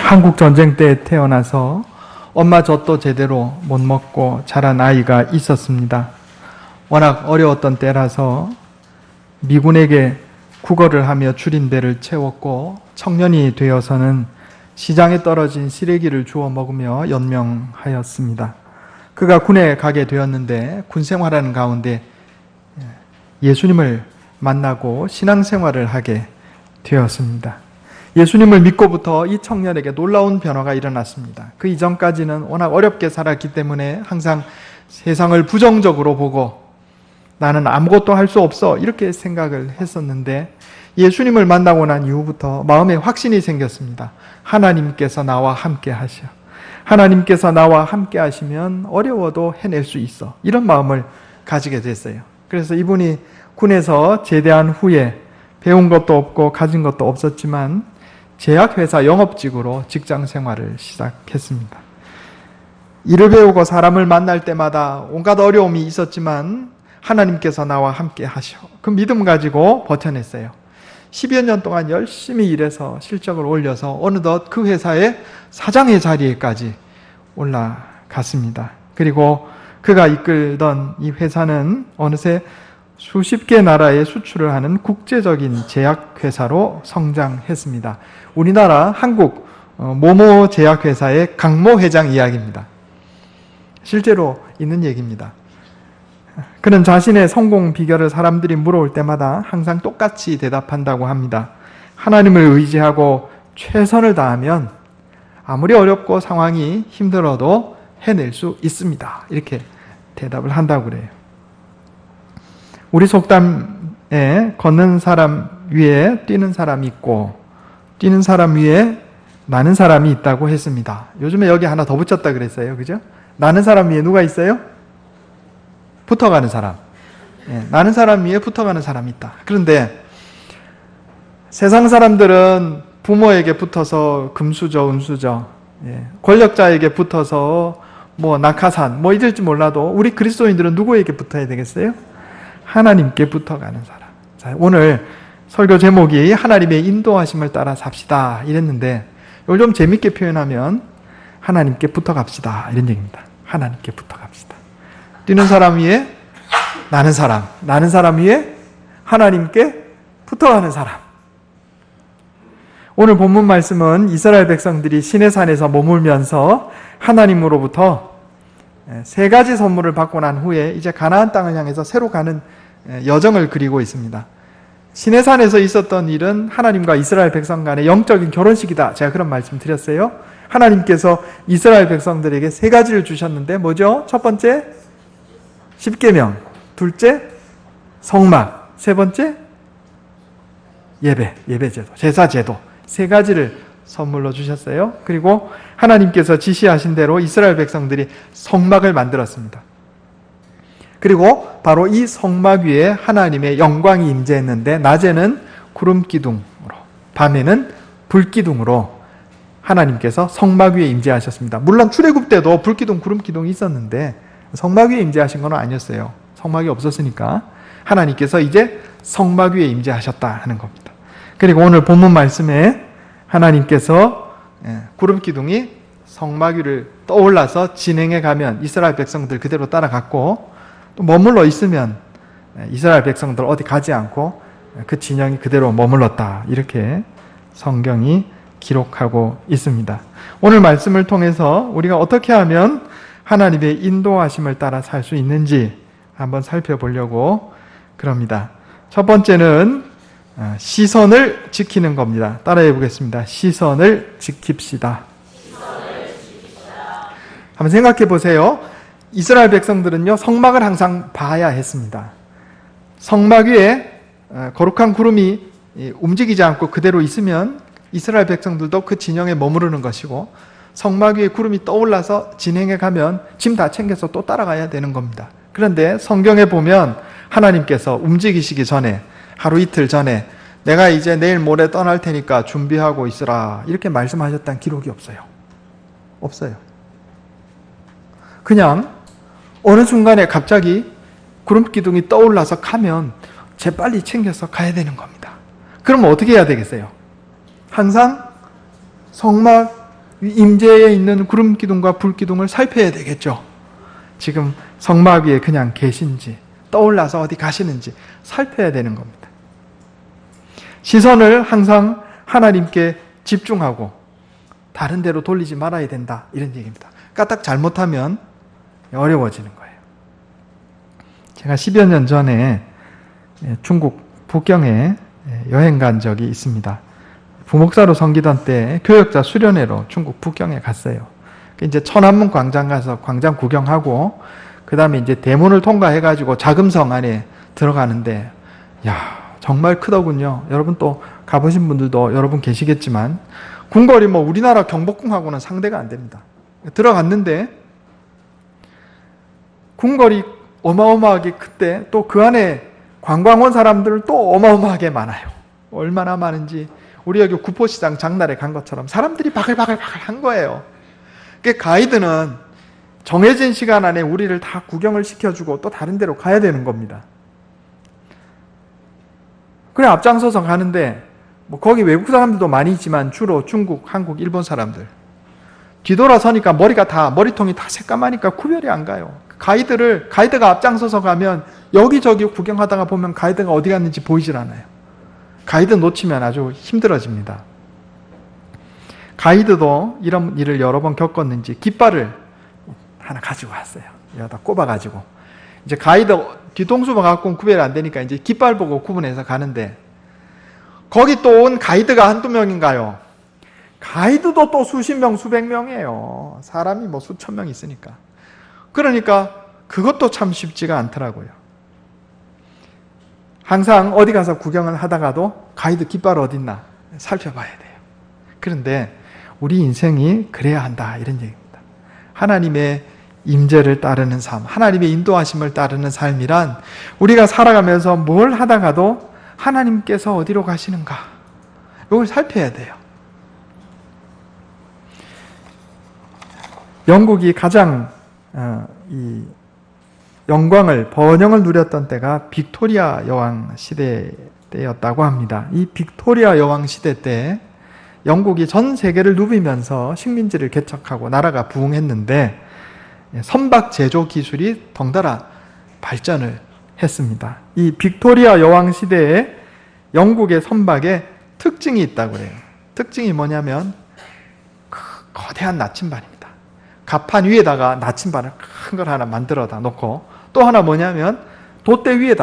한국 전쟁 때 태어나서 엄마 젖도 제대로 못 먹고 자란 아이가 있었습니다. 워낙 어려웠던 때라서 미군에게 구걸을 하며 줄인 배를 채웠고 청년이 되어서는 시장에 떨어진 시래기를 주워 먹으며 연명하였습니다. 그가 군에 가게 되었는데 군 생활하는 가운데 예수님을 만나고 신앙생활을 하게 되었습니다. 예수님을 믿고부터 이 청년에게 놀라운 변화가 일어났습니다. 그 이전까지는 워낙 어렵게 살았기 때문에 항상 세상을 부정적으로 보고 나는 아무것도 할 수 없어 이렇게 생각을 했었는데 예수님을 만나고 난 이후부터 마음에 확신이 생겼습니다. 하나님께서 나와 함께 하셔. 하나님께서 나와 함께 하시면 어려워도 해낼 수 있어. 이런 마음을 가지게 됐어요. 그래서 이분이 군에서 제대한 후에 배운 것도 없고 가진 것도 없었지만 제약회사 영업직으로 직장 생활을 시작했습니다. 일을 배우고 사람을 만날 때마다 온갖 어려움이 있었지만 하나님께서 나와 함께 하셔. 그 믿음 가지고 버텨냈어요. 10여 년 동안 열심히 일해서 실적을 올려서 어느덧 그 회사의 사장의 자리에까지 올라갔습니다. 그리고 그가 이끌던 이 회사는 어느새 수십 개 나라에 수출을 하는 국제적인 제약회사로 성장했습니다. 우리나라 한국 모모 제약회사의 강모 회장 이야기입니다. 실제로 있는 얘기입니다. 그는 자신의 성공 비결을 사람들이 물어올 때마다 항상 똑같이 대답한다고 합니다. 하나님을 의지하고 최선을 다하면 아무리 어렵고 상황이 힘들어도 해낼 수 있습니다. 이렇게 대답을 한다고 그래요. 우리 속담에 걷는 사람 위에 뛰는 사람이 있고 뛰는 사람 위에 나는 사람이 있다고 했습니다. 요즘에 여기 하나 더 붙였다 그랬어요. 그죠? 나는 사람 위에 누가 있어요? 붙어가는 사람. 나는 사람 위에 붙어가는 사람이 있다. 그런데 세상 사람들은 부모에게 붙어서 금수저, 은수저, 권력자에게 붙어서 낙하산, 이럴지 몰라도 우리 그리스도인들은 누구에게 붙어야 되겠어요? 하나님께 붙어가는 사람. 자, 오늘 설교 제목이 하나님의 인도하심을 따라 삽시다 이랬는데 이걸 좀 재밌게 표현하면 하나님께 붙어갑시다 이런 얘기입니다. 하나님께 붙어갑시다. 뛰는 사람 위에 나는 사람, 나는 사람 위에 하나님께 붙어가는 사람. 오늘 본문 말씀은 이스라엘 백성들이 시내산에서 머물면서 하나님으로부터 세 가지 선물을 받고 난 후에 이제 가나안 땅을 향해서 새로 가는 여정을 그리고 있습니다. 시내산에서 있었던 일은 하나님과 이스라엘 백성 간의 영적인 결혼식이다. 제가 그런 말씀 드렸어요. 하나님께서 이스라엘 백성들에게 세 가지를 주셨는데 뭐죠? 첫 번째, 십계명. 둘째, 성막. 세 번째, 예배제도, 제사제도. 세 가지를 선물로 주셨어요. 그리고 하나님께서 지시하신 대로 이스라엘 백성들이 성막을 만들었습니다. 그리고 바로 이 성막 위에 하나님의 영광이 임재했는데 낮에는 구름기둥으로, 밤에는 불기둥으로 하나님께서 성막 위에 임재하셨습니다. 물론 출애굽 때도 불기둥, 구름기둥이 있었는데 성막 위에 임재하신 건 아니었어요. 성막이 없었으니까 하나님께서 이제 성막 위에 임재하셨다 하는 겁니다. 그리고 오늘 본문 말씀에 하나님께서 구름기둥이 성막 위를 떠올라서 진행해 가면 이스라엘 백성들 그대로 따라갔고 또 머물러 있으면 이스라엘 백성들 어디 가지 않고 그 진영이 그대로 머물렀다. 이렇게 성경이 기록하고 있습니다. 오늘 말씀을 통해서 우리가 어떻게 하면 하나님의 인도하심을 따라 살 수 있는지 한번 살펴보려고 그럽니다. 첫 번째는 시선을 지키는 겁니다. 따라해 보겠습니다. 시선을 지킵시다. 한번 생각해 보세요. 이스라엘 백성들은요, 성막을 항상 봐야 했습니다. 성막 위에 거룩한 구름이 움직이지 않고 그대로 있으면 이스라엘 백성들도 그 진영에 머무르는 것이고 성막 위에 구름이 떠올라서 진행해 가면 짐 다 챙겨서 또 따라가야 되는 겁니다. 그런데 성경에 보면 하나님께서 움직이시기 전에 하루 이틀 전에 내가 이제 내일 모레 떠날 테니까 준비하고 있으라 이렇게 말씀하셨다는 기록이 없어요. 없어요. 그냥 어느 순간에 갑자기 구름기둥이 떠올라서 가면 재빨리 챙겨서 가야 되는 겁니다. 그러면 어떻게 해야 되겠어요? 항상 성막 임재에 있는 구름 기둥과 불 기둥을 살펴야 되겠죠. 지금 성막 위에 그냥 계신지 떠올라서 어디 가시는지 살펴야 되는 겁니다. 시선을 항상 하나님께 집중하고 다른 데로 돌리지 말아야 된다, 이런 얘기입니다. 까딱 잘못하면 어려워지는 거예요. 제가 10여 년 전에 중국 북경에 여행 간 적이 있습니다. 부목사로 섬기던 때 교역자 수련회로 중국 북경에 갔어요. 이제 천안문 광장 가서 광장 구경하고 그 다음에 이제 대문을 통과해가지고 자금성 안에 들어가는데, 야, 정말 크더군요. 여러분 또 가보신 분들도 여러분 계시겠지만 궁궐이 뭐 우리나라 경복궁하고는 상대가 안 됩니다. 들어갔는데 궁궐이 어마어마하게 크대, 또 그 안에 관광 온 사람들 또 어마어마하게 많아요. 얼마나 많은지 우리 여기 구포시장 장날에 간 것처럼 사람들이 바글바글 한 거예요. 가이드는 정해진 시간 안에 우리를 다 구경을 시켜주고 또 다른 데로 가야 되는 겁니다. 그래 앞장서서 가는데 뭐 거기 외국 사람들도 많이 있지만 주로 중국, 한국, 일본 사람들. 뒤돌아서니까 머리통이 다 새까마니까 구별이 안 가요. 가이드가 앞장서서 가면 여기저기 구경하다가 보면 가이드가 어디 갔는지 보이질 않아요. 가이드 놓치면 아주 힘들어집니다. 가이드도 이런 일을 여러 번 겪었는지 깃발을 하나 가지고 왔어요. 여기다 꼽아가지고. 이제 가이드 뒤통수 봐갖고 구별이 안 되니까 이제 깃발 보고 구분해서 가는데, 거기 또 온 가이드가 한두 명인가요? 가이드도 또 수십 명, 수백 명이에요. 사람이 뭐 수천 명 있으니까. 그러니까 그것도 참 쉽지가 않더라고요. 항상 어디 가서 구경을 하다가도 가이드 깃발 어딨나 살펴봐야 돼요. 그런데 우리 인생이 그래야 한다, 이런 얘기입니다. 하나님의 임재를 따르는 삶, 하나님의 인도하심을 따르는 삶이란 우리가 살아가면서 뭘 하다가도 하나님께서 어디로 가시는가, 이걸 살펴야 돼요. 영국이 가장 이 영광을, 번영을 누렸던 때가 빅토리아 여왕 시대 때였다고 합니다. 이 빅토리아 여왕 시대 때 영국이 전 세계를 누비면서 식민지를 개척하고 나라가 부흥했는데 선박 제조 기술이 덩달아 발전을 했습니다. 이 빅토리아 여왕 시대에 영국의 선박에 특징이 있다고 그래요. 특징이 뭐냐면 거대한 나침반입니다. 갑판 위에다가 나침반을 큰 걸 하나 만들어다 놓고, 또 하나 뭐냐면 돛대 위에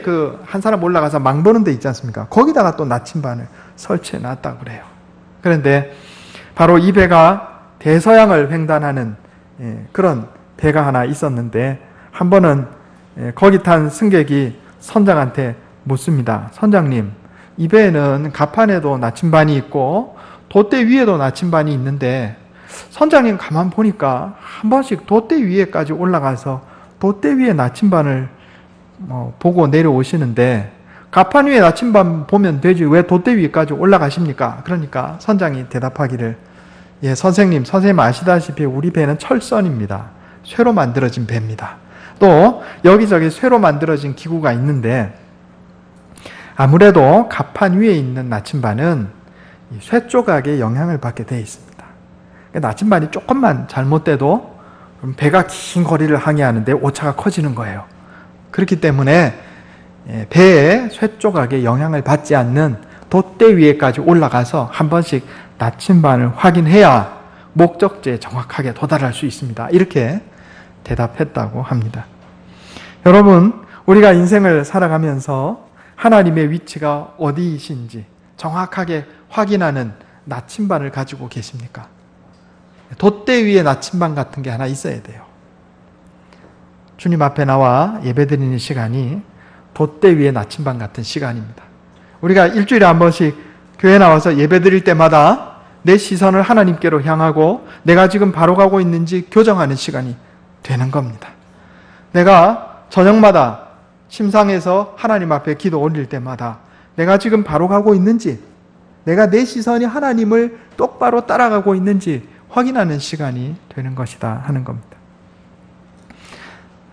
그 한 사람 올라가서 망 보는 데 있지 않습니까? 거기다가 또 나침반을 설치해 놨다고 그래요. 그런데 바로 이 배가 대서양을 횡단하는 그런 배가 하나 있었는데, 한 번은 거기 탄 승객이 선장한테 묻습니다. 선장님, 이 배에는 갑판에도 나침반이 있고 돛대 위에도 나침반이 있는데 선장님 가만 보니까 한 번씩 돛대 위에까지 올라가서 돛대 위에 나침반을 보고 내려오시는데 갑판 위에 나침반 보면 되지 왜 돛대 위에까지 올라가십니까? 그러니까 선장이 대답하기를, 예, 선생님 아시다시피 우리 배는 철선입니다. 쇠로 만들어진 배입니다. 또 여기저기 쇠로 만들어진 기구가 있는데 아무래도 갑판 위에 있는 나침반은 쇠 조각의 영향을 받게 되어 있습니다. 나침반이 조금만 잘못돼도 배가 긴 거리를 항해하는데 오차가 커지는 거예요. 그렇기 때문에 배에 쇠 조각의 영향을 받지 않는 돛대 위에까지 올라가서 한 번씩 나침반을 확인해야 목적지에 정확하게 도달할 수 있습니다. 이렇게 대답했다고 합니다. 여러분, 우리가 인생을 살아가면서 하나님의 위치가 어디이신지 정확하게 확인하는 나침반을 가지고 계십니까? 돛대 위에 나침반 같은 게 하나 있어야 돼요. 주님 앞에 나와 예배드리는 시간이 돛대 위에 나침반 같은 시간입니다. 우리가 일주일에 한 번씩 교회 나와서 예배드릴 때마다 내 시선을 하나님께로 향하고 내가 지금 바로 가고 있는지 교정하는 시간이 되는 겁니다. 내가 저녁마다 침상에서 하나님 앞에 기도 올릴 때마다 내가 지금 바로 가고 있는지, 내가 내 시선이 하나님을 똑바로 따라가고 있는지 확인하는 시간이 되는 것이다 하는 겁니다.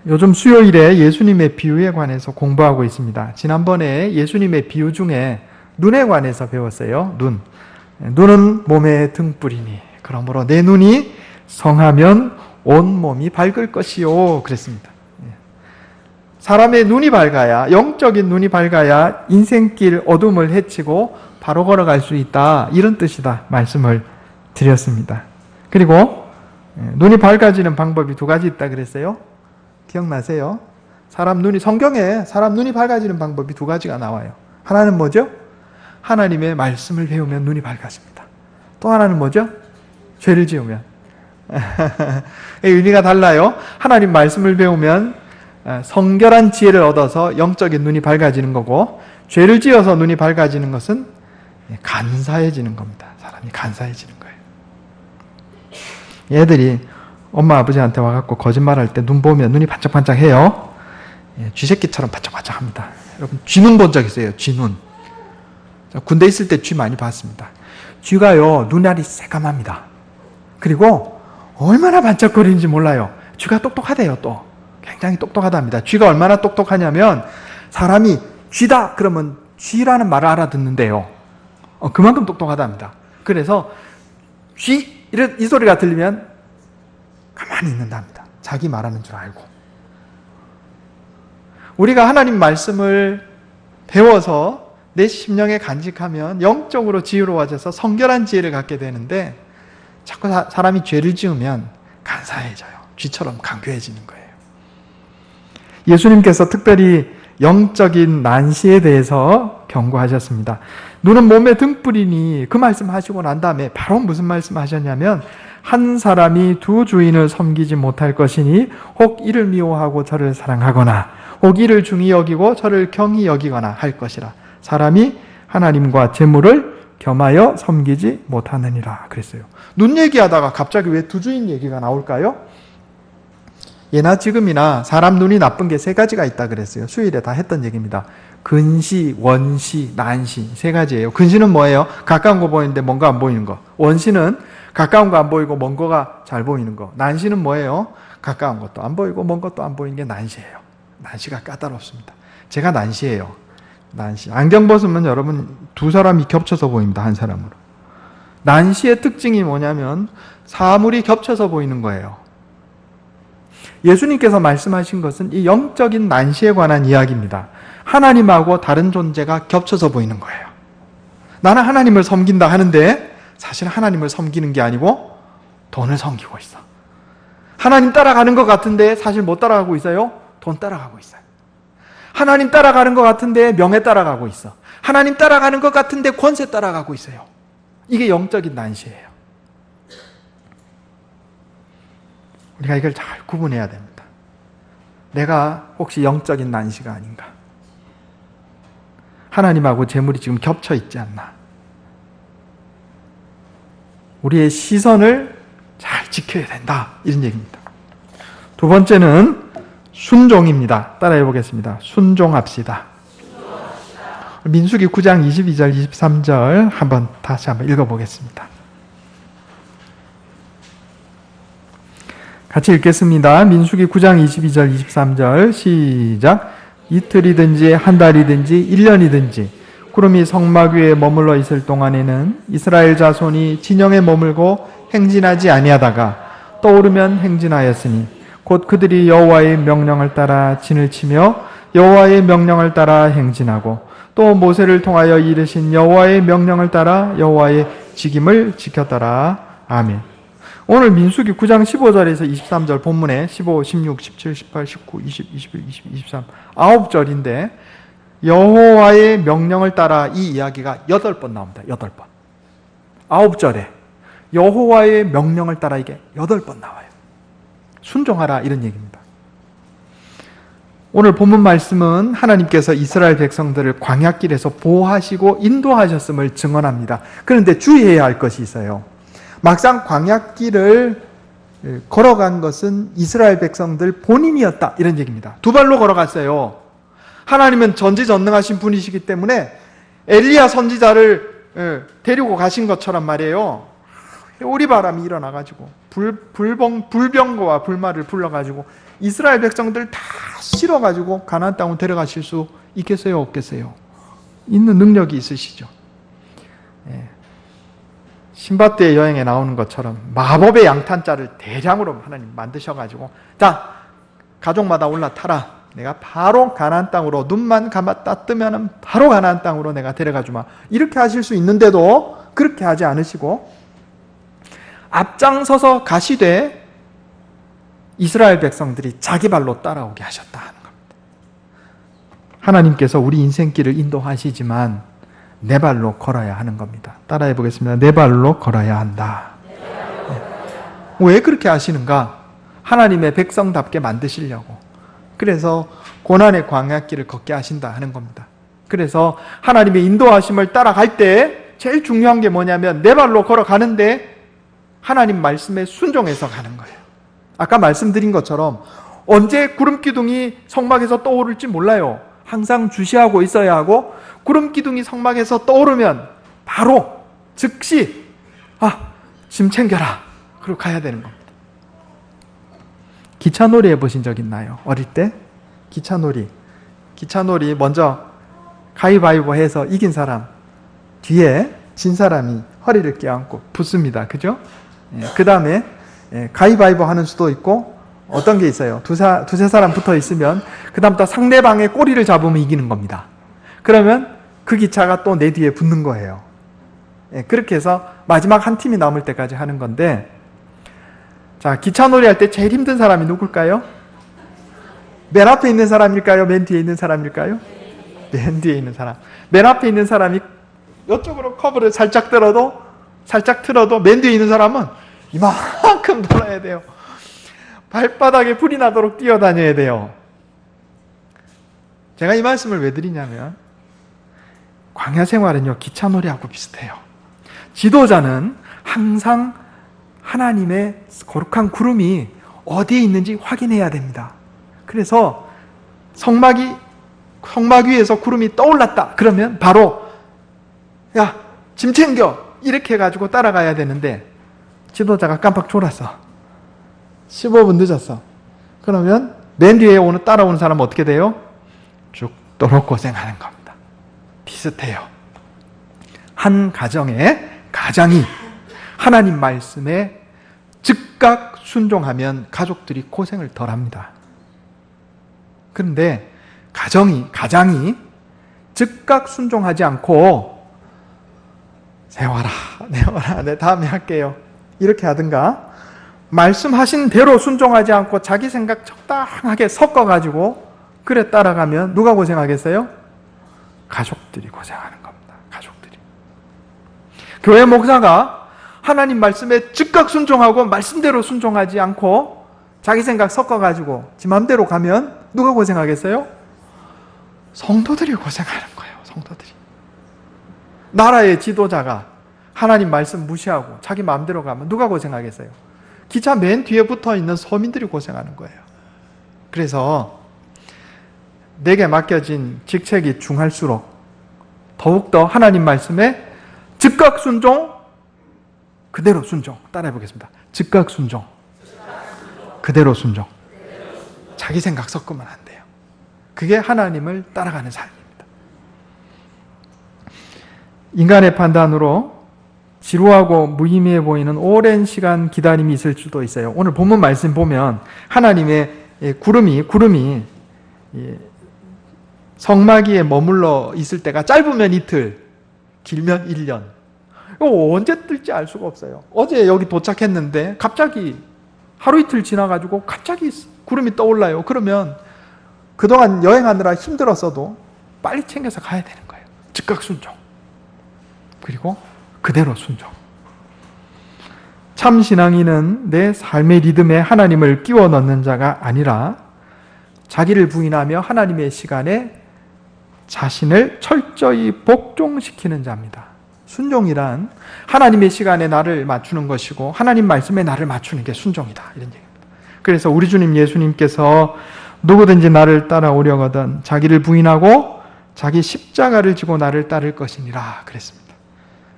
요즘 수요일에 예수님의 비유에 관해서 공부하고 있습니다. 지난번에 예수님의 비유 중에 눈에 관해서 배웠어요. 눈. 눈은 몸의 등불이니 그러므로 내 눈이 성하면 온 몸이 밝을 것이요 그랬습니다. 사람의 눈이 밝아야, 영적인 눈이 밝아야 인생길 어둠을 헤치고 바로 걸어갈 수 있다, 이런 뜻이다 말씀을 드렸습니다. 그리고 눈이 밝아지는 방법이 두 가지 있다 그랬어요. 기억나세요? 성경에 사람 눈이 밝아지는 방법이 두 가지가 나와요. 하나는 뭐죠? 하나님의 말씀을 배우면 눈이 밝아집니다. 또 하나는 뭐죠? 죄를 지으면. 의미가 달라요. 하나님 말씀을 배우면 성결한 지혜를 얻어서 영적인 눈이 밝아지는 거고, 죄를 지어서 눈이 밝아지는 것은 간사해지는 겁니다. 사람이 간사해지는 거예요. 얘들이 엄마 아버지한테 와갖고 거짓말할 때 눈 보면 눈이 반짝반짝해요. 쥐새끼처럼 반짝반짝합니다. 여러분 쥐눈 본 적 있어요? 쥐눈. 군대 있을 때 쥐 많이 봤습니다. 쥐가요 눈알이 새까맣니다. 그리고 얼마나 반짝거리는지 몰라요. 쥐가 똑똑하대요. 또 굉장히 똑똑하답니다. 쥐가 얼마나 똑똑하냐면 사람이 쥐다 그러면 쥐라는 말을 알아듣는데요. 그만큼 똑똑하답니다. 그래서 쥐 이 소리가 들리면 가만히 있는답니다. 자기 말하는 줄 알고. 우리가 하나님 말씀을 배워서 내 심령에 간직하면 영적으로 지혜로워져서 성결한 지혜를 갖게 되는데, 자꾸 사람이 죄를 지으면 간사해져요. 쥐처럼 강교해지는 거예요. 예수님께서 특별히 영적인 난시에 대해서 경고하셨습니다. 눈은 몸의 등불이니, 그 말씀하시고 난 다음에 바로 무슨 말씀하셨냐면, 한 사람이 두 주인을 섬기지 못할 것이니 혹 이를 미워하고 저를 사랑하거나 혹 이를 중히 여기고 저를 경히 여기거나 할 것이라. 사람이 하나님과 재물을 겸하여 섬기지 못하느니라 그랬어요. 눈 얘기하다가 갑자기 왜 두 주인 얘기가 나올까요? 예나 지금이나 사람 눈이 나쁜 게 세 가지가 있다 그랬어요. 수요일에 다 했던 얘기입니다. 근시, 원시, 난시 세 가지예요. 근시는 뭐예요? 가까운 거 보이는데 먼 거 안 보이는 거. 원시는 가까운 거 안 보이고 먼 거가 잘 보이는 거. 난시는 뭐예요? 가까운 것도 안 보이고 먼 것도 안 보이는 게 난시예요. 난시가 까다롭습니다. 제가 난시예요. 난시. 안경 벗으면 여러분 두 사람이 겹쳐서 보입니다. 한 사람으로. 난시의 특징이 뭐냐면 사물이 겹쳐서 보이는 거예요. 예수님께서 말씀하신 것은 이 영적인 난시에 관한 이야기입니다. 하나님하고 다른 존재가 겹쳐서 보이는 거예요. 나는 하나님을 섬긴다 하는데 사실 하나님을 섬기는 게 아니고 돈을 섬기고 있어. 하나님 따라가는 것 같은데 사실 못 따라가고 있어요? 돈 따라가고 있어요. 하나님 따라가는 것 같은데 명예 따라가고 있어. 하나님 따라가는 것 같은데 권세 따라가고 있어요. 이게 영적인 난시예요. 우리가 이걸 잘 구분해야 됩니다. 내가 혹시 영적인 난시가 아닌가? 하나님하고 재물이 지금 겹쳐 있지 않나? 우리의 시선을 잘 지켜야 된다, 이런 얘기입니다. 두 번째는 순종입니다. 따라해 보겠습니다. 순종합시다. 민수기 9장 22절 23절 다시 한번 읽어보겠습니다. 같이 읽겠습니다. 민수기 9장 22절 23절 시작. 이틀이든지 한 달이든지 1년이든지 구름이 성막 위에 머물러 있을 동안에는 이스라엘 자손이 진영에 머물고 행진하지 아니하다가 떠오르면 행진하였으니 곧 그들이 여호와의 명령을 따라 진을 치며 여호와의 명령을 따라 행진하고 또 모세를 통하여 이르신 여호와의 명령을 따라 여호와의 직임을 지켰더라. 아멘. 오늘 민수기 9장 15절에서 23절 본문에 15, 16, 17, 18, 19, 20, 21, 22, 23 9절인데 여호와의 명령을 따라 이 이야기가 8번 나옵니다. 8번. 9절에 여호와의 명령을 따라 이게 8번 나와요. 순종하라, 이런 얘기입니다. 오늘 본문 말씀은 하나님께서 이스라엘 백성들을 광야길에서 보호하시고 인도하셨음을 증언합니다. 그런데 주의해야 할 것이 있어요. 막상 광야길을 걸어간 것은 이스라엘 백성들 본인이었다, 이런 얘기입니다. 두 발로 걸어갔어요. 하나님은 전지전능하신 분이시기 때문에 엘리야 선지자를 데리고 가신 것처럼 말이에요. 오리바람이 일어나가지고 불병거와 불말을 불러가지고 이스라엘 백성들 다 실어가지고 가나안 땅으로 데려가실 수 있겠어요, 없겠어요? 있는 능력이 있으시죠. 신밧드의 여행에 나오는 것처럼 마법의 양탄자를 대량으로 하나님 만드셔가지고 자, 가족마다 올라타라. 내가 바로 가나안 땅으로 눈만 감았다 뜨면 바로 가나안 땅으로 내가 데려가 주마. 이렇게 하실 수 있는데도 그렇게 하지 않으시고 앞장서서 가시되 이스라엘 백성들이 자기 발로 따라오게 하셨다 하는 겁니다. 하나님께서 우리 인생길을 인도하시지만 내 발로 걸어야 하는 겁니다. 따라해 보겠습니다. 내 발로 걸어야 한다. 왜 그렇게 하시는가? 하나님의 백성답게 만드시려고. 그래서 고난의 광야길을 걷게 하신다 하는 겁니다. 그래서 하나님의 인도하심을 따라갈 때 제일 중요한 게 뭐냐면 내 발로 걸어가는데 하나님 말씀에 순종해서 가는 거예요. 아까 말씀드린 것처럼 언제 구름기둥이 성막에서 떠오를지 몰라요. 항상 주시하고 있어야 하고 구름기둥이 성막에서 떠오르면 바로 즉시 짐 챙겨라. 그리고 가야 되는 겁니다. 기차놀이 해보신 적 있나요? 어릴 때? 기차놀이 먼저 가위바위보 해서 이긴 사람 뒤에 진 사람이 허리를 껴안고 붙습니다. 그죠? 그 다음에 가위바위보 하는 수도 있고 어떤 게 있어요? 두세 사람 붙어 있으면 그 다음부터 상대방의 꼬리를 잡으면 이기는 겁니다. 그러면 그 기차가 또 내 뒤에 붙는 거예요. 그렇게 해서 마지막 한 팀이 남을 때까지 하는 건데 자, 기차놀이 할 때 제일 힘든 사람이 누굴까요? 맨 앞에 있는 사람일까요? 맨 뒤에 있는 사람일까요? 맨 뒤에 있는 사람. 맨 앞에 있는 사람이 이쪽으로 커브를 살짝 틀어도 맨 뒤에 있는 사람은 이만큼 돌아야 돼요. 발바닥에 불이 나도록 뛰어다녀야 돼요. 제가 이 말씀을 왜 드리냐면 광야 생활은요, 기차놀이하고 비슷해요. 지도자는 항상 하나님의 거룩한 구름이 어디에 있는지 확인해야 됩니다. 그래서 성막 위에서 구름이 떠올랐다. 그러면 바로 야, 짐 챙겨. 이렇게 해가지고 따라가야 되는데 지도자가 깜빡 졸았어. 15분 늦었어. 그러면 맨 뒤에 따라오는 사람은 어떻게 돼요? 죽도록 고생하는 겁니다. 비슷해요. 한 가정이 하나님 말씀에 즉각 순종하면 가족들이 고생을 덜 합니다. 그런데 가장이 즉각 순종하지 않고 세워라, 내워라, 내 다음에 할게요. 이렇게 하든가 말씀하신 대로 순종하지 않고 자기 생각 적당하게 섞어가지고 그래 따라가면 누가 고생하겠어요? 가족들이 고생하는 겁니다. 가족들이. 교회 목사가 하나님 말씀에 즉각 순종하고 말씀대로 순종하지 않고 자기 생각 섞어가지고 지 맘대로 가면 누가 고생하겠어요? 성도들이 고생하는 거예요. 성도들이. 나라의 지도자가 하나님 말씀 무시하고 자기 마음대로 가면 누가 고생하겠어요? 기차 맨 뒤에 붙어있는 서민들이 고생하는 거예요. 그래서 내게 맡겨진 직책이 중할수록 더욱더 하나님 말씀에 즉각 순종, 그대로 순종. 따라해 보겠습니다. 즉각 순종, 그대로 순종. 자기 생각 섞으면 안 돼요. 그게 하나님을 따라가는 삶입니다. 인간의 판단으로 지루하고 무의미해 보이는 오랜 시간 기다림이 있을 수도 있어요. 오늘 본문 말씀 보면 하나님의 구름이 성막 위에 머물러 있을 때가 짧으면 이틀, 길면 1년. 이거 언제 뜰지 알 수가 없어요. 어제 여기 도착했는데 갑자기 하루 이틀 지나가지고 갑자기 구름이 떠올라요. 그러면 그동안 여행하느라 힘들었어도 빨리 챙겨서 가야 되는 거예요. 즉각 순종. 그리고 그대로 순종. 참 신앙인은 내 삶의 리듬에 하나님을 끼워 넣는 자가 아니라 자기를 부인하며 하나님의 시간에 자신을 철저히 복종시키는 자입니다. 순종이란 하나님의 시간에 나를 맞추는 것이고 하나님 말씀에 나를 맞추는 게 순종이다. 이런 얘기입니다. 그래서 우리 주님 예수님께서 누구든지 나를 따라오려거든 자기를 부인하고 자기 십자가를 지고 나를 따를 것이니라 그랬습니다.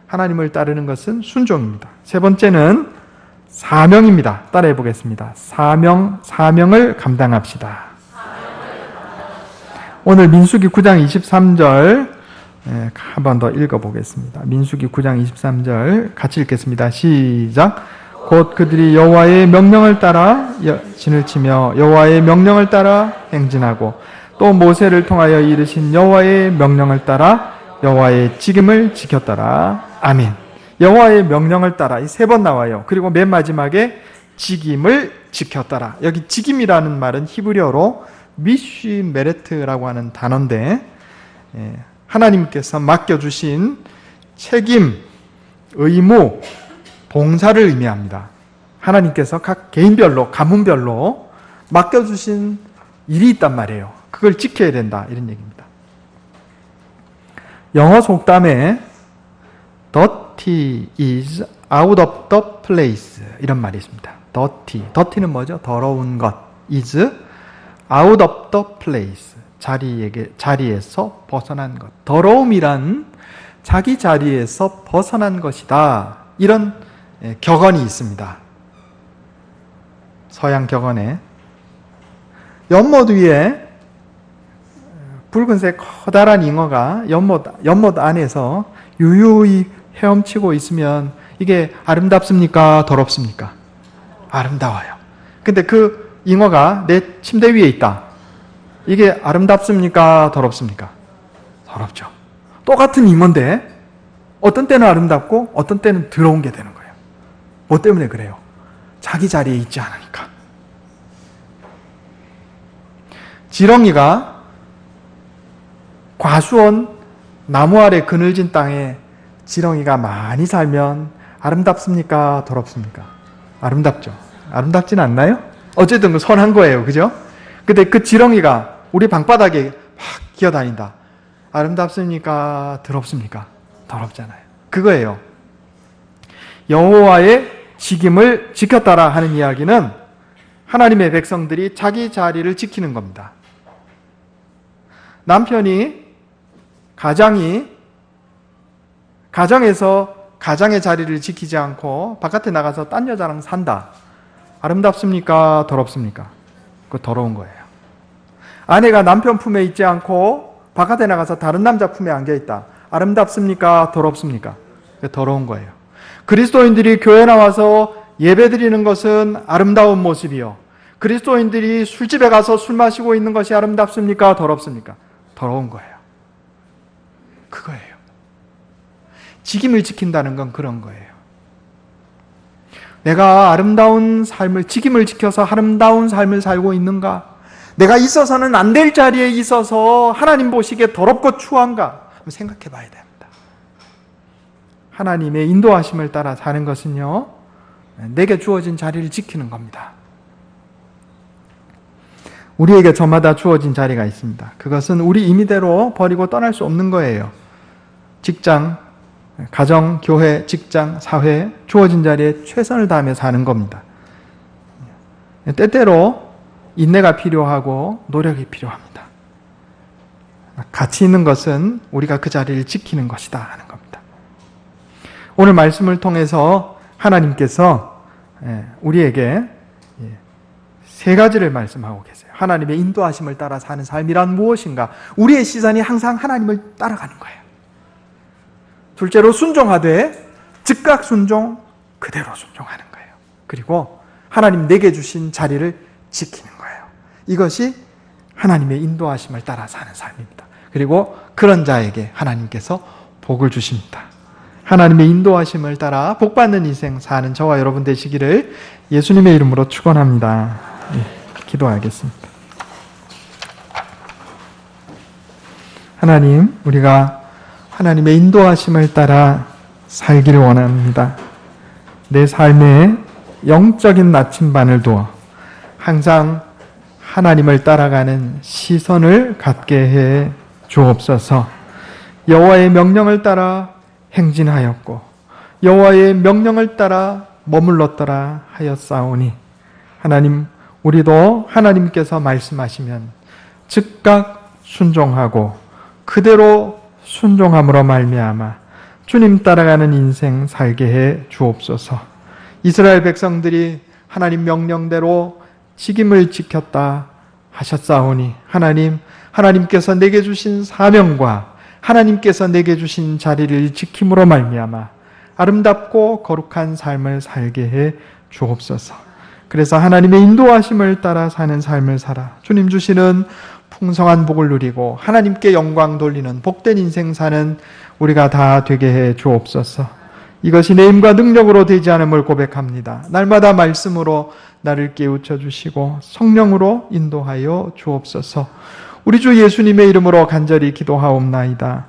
하나님을 따르는 것은 순종입니다. 세 번째는 사명입니다. 따라해 보겠습니다. 사명을 감당합시다. 오늘 민수기 9장 23절 한 번 더 읽어보겠습니다. 민수기 9장 23절 같이 읽겠습니다. 시작. 곧 그들이 여호와의 명령을 따라 진을 치며 여호와의 명령을 따라 행진하고 또 모세를 통하여 이르신 여호와의 명령을 따라 여호와의 직임을 지켰더라. 아멘. 여호와의 명령을 따라 이 세 번 나와요. 그리고 맨 마지막에 직임을 지켰더라. 여기 직임이라는 말은 히브리어로 미쉬 메레트라고 하는 단어인데 하나님께서 맡겨주신 책임, 의무, 봉사를 의미합니다. 하나님께서 각 개인별로, 가문별로 맡겨주신 일이 있단 말이에요. 그걸 지켜야 된다 이런 얘기입니다. 영어 속담에 dirty is out of the place 이런 말이 있습니다. dirty는 뭐죠? 더러운 것. is out of the place 자리에서 벗어난 것. 더러움이란 자기 자리에서 벗어난 것이다. 이런 격언이 있습니다. 서양 격언에 연못 위에 붉은색 커다란 잉어가 연못 안에서 유유히 헤엄치고 있으면 이게 아름답습니까? 더럽습니까? 아름다워요. 근데 그 잉어가 내 침대 위에 있다. 이게 아름답습니까? 더럽습니까? 더럽죠. 똑같은 잉어인데 어떤 때는 아름답고 어떤 때는 더러운 게 되는 거예요. 뭐 때문에 그래요? 자기 자리에 있지 않으니까. 지렁이가 과수원 나무 아래 그늘진 땅에 지렁이가 많이 살면 아름답습니까? 더럽습니까? 아름답죠. 아름답진 않나요? 어쨌든 선한 거예요. 그죠? 근데 그 지렁이가 우리 방바닥에 막 기어다닌다. 아름답습니까? 더럽습니까? 더럽잖아요. 그거예요. 여호와의 직임을 지켰다라 하는 이야기는 하나님의 백성들이 자기 자리를 지키는 겁니다. 남편이 가정에서 가장의 자리를 지키지 않고 바깥에 나가서 딴 여자랑 산다. 아름답습니까? 더럽습니까? 그거 더러운 거예요. 아내가 남편 품에 있지 않고 바깥에 나가서 다른 남자 품에 안겨있다. 아름답습니까? 더럽습니까? 그거 더러운 거예요. 그리스도인들이 교회 나와서 예배드리는 것은 아름다운 모습이요. 그리스도인들이 술집에 가서 술 마시고 있는 것이 아름답습니까? 더럽습니까? 더러운 거예요. 그거예요. 직임을 지킨다는 건 그런 거예요. 내가 아름다운 삶을, 직임을 지켜서 아름다운 삶을 살고 있는가? 내가 있어서는 안 될 자리에 있어서 하나님 보시기에 더럽고 추한가? 한번 생각해 봐야 됩니다. 하나님의 인도하심을 따라 사는 것은요, 내게 주어진 자리를 지키는 겁니다. 우리에게 저마다 주어진 자리가 있습니다. 그것은 우리 임의대로 버리고 떠날 수 없는 거예요. 직장, 가정, 교회, 직장, 사회, 주어진 자리에 최선을 다하며 사는 겁니다. 때때로 인내가 필요하고 노력이 필요합니다. 가치 있는 것은 우리가 그 자리를 지키는 것이다 하는 겁니다. 오늘 말씀을 통해서 하나님께서 우리에게 세 가지를 말씀하고 계세요. 하나님의 인도하심을 따라 사는 삶이란 무엇인가? 우리의 시선이 항상 하나님을 따라가는 거예요. 둘째로 순종하되 즉각 순종, 그대로 순종하는 거예요. 그리고 하나님 내게 주신 자리를 지키는 거예요. 이것이 하나님의 인도하심을 따라 사는 삶입니다. 그리고 그런 자에게 하나님께서 복을 주십니다. 하나님의 인도하심을 따라 복받는 인생 사는 저와 여러분 되시기를 예수님의 이름으로 축원합니다. 기도하겠습니다. 하나님, 우리가 하나님의 인도하심을 따라 살기를 원합니다. 내 삶에 영적인 나침반을 두어 항상 하나님을 따라가는 시선을 갖게 해 주옵소서. 여호와의 명령을 따라 행진하였고 여호와의 명령을 따라 머물렀더라 하였사오니, 하나님, 우리도 하나님께서 말씀하시면 즉각 순종하고 그대로 순종함으로 말미암아 주님 따라가는 인생 살게 해 주옵소서. 이스라엘 백성들이 하나님 명령대로 직임을 지켰다 하셨사오니, 하나님께서 내게 주신 사명과 하나님께서 내게 주신 자리를 지킴으로 말미암아 아름답고 거룩한 삶을 살게 해 주옵소서. 그래서 하나님의 인도하심을 따라 사는 삶을 살아 주님 주시는 풍성한 복을 누리고 하나님께 영광 돌리는 복된 인생 사는 우리가 다 되게 해 주옵소서. 이것이 내 힘과 능력으로 되지 않음을 고백합니다. 날마다 말씀으로 나를 깨우쳐 주시고 성령으로 인도하여 주옵소서. 우리 주 예수님의 이름으로 간절히 기도하옵나이다.